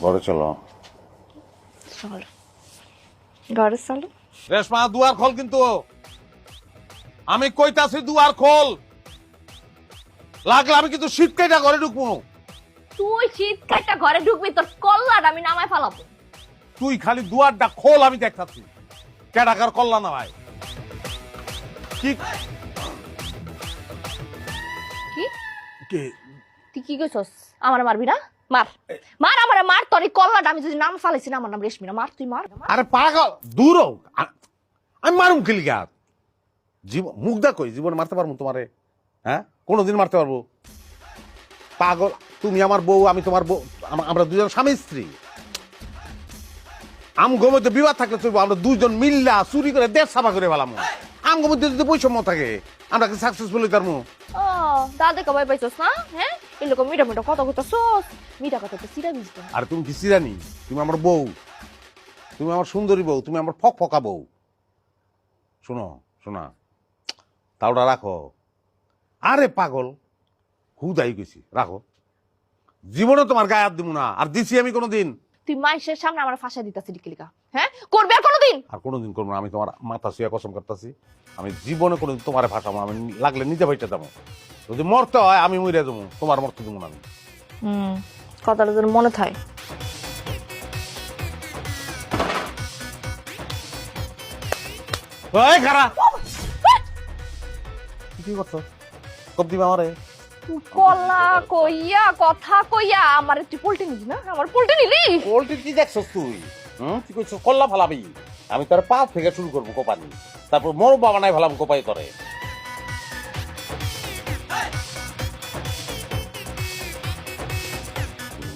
ঘরে চলো। চল ঘরে চলো। রেশমা দুয়ার খোল, কিন্তু আমি কইতাছি দুয়ার খোল, লাগলে আমি কিন্তু শীত কেটে ঘরে ঢুকবো। তুই শীত কাটা ঘরে ঢুকবি, তোর কল্লাটা আমি নামায় ফালাবো। তুই খালি দুয়ারটা খোল, আমি দেখতাছি কেডাকার কল্লা না ভাই। কি কি কে তুই কি কইছস? আমার মারবি না? মার মার, আমারে মার। তোর এই কল্লাটা আমি যদি নাম ফালাইছি না, আমার নাম রেশমি না, মার তুই মার। আরে পাগল, দূর হও। আমি মারুম খেলি গা। জীবন মুগ্ধা কই জীবন মারতে পারবো তোমারে? হ্যাঁ, কোনোদিন মারতে পারবো? পাগল, তুমি আমার বউ, আমি তোমার বউ, আমরা দুজন স্বামী স্ত্রী। আমগো মধ্যে বিবাদ থাকলে চলবো, আমরা দুজন মিল্লা চুরি করে দেশ সাফা করে ফেলাম। আমগো মধ্যে যদি বৈষম্য থাকে, আমরা কি সাকসেসফুল হইতে পারবো? ও দাদা কবাই পাইছস না? হ্যাঁ, এরকম মিঠা মিঠা কথা কইতাছস, মিঠা কথা তো সিরা বুঝতো। আর তুমি কি সিরানি? তুমি আমার বউ, তুমি আমার সুন্দরী বউ, তুমি আমার ফকফকা বউ। শোনো শোনা, তাওটা রাখো। আরে পাগল, হুদাই গেছি, রাখো। জীবনে তোমার গায়ে হাত দিব না, আর দিছি আমি কোনোদিন। তুই মাইশের সামনে আমার ফাঁসা দিতাছিস ডিকিলিকা, হ্যাঁ করবি আর কোনোদিন? আর কোনোদিন করবো না। আমি তোমার মাথা শুয়ে কসম করতেছি, আমি জীবনে কোনোদিন তোমার ভাষাবো। আমি লাগলে নিজে বাইটা যাবো। যদি মরতে হয় আমি মরে যাবো, তোমার মরতে দেবো না আমি। কথাটা যেন মনে থাকে। এই খারা কি করছো? কব দিবা আমারে? কলা কইয়া কথা কইয়া আমার তুই পোল্টে নিলি না? আমার পোল্টে নিলি? পোল্ট্রি কি দেখছস তুই? তুই কইছ কল্লা ফালাবি, আমি তোর পা থেকে শুরু করবো কোপানি, তারপর মোর বাবা নাই ফালাম কোপাই করে।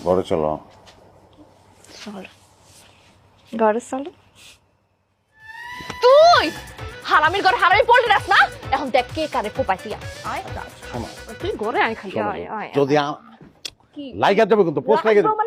ঘরে চলো। চল ঘরে চলো। তুই হারামির ঘরে হারামি পোল্টে রাখ না? এখন দেখ কে কারে কোপাইতি। আয় শোনো, তুই ঘরে আয়, খালি আয় আয়। যদি কি লাইগা যাবে কিন্তু পোস্ট লাগে।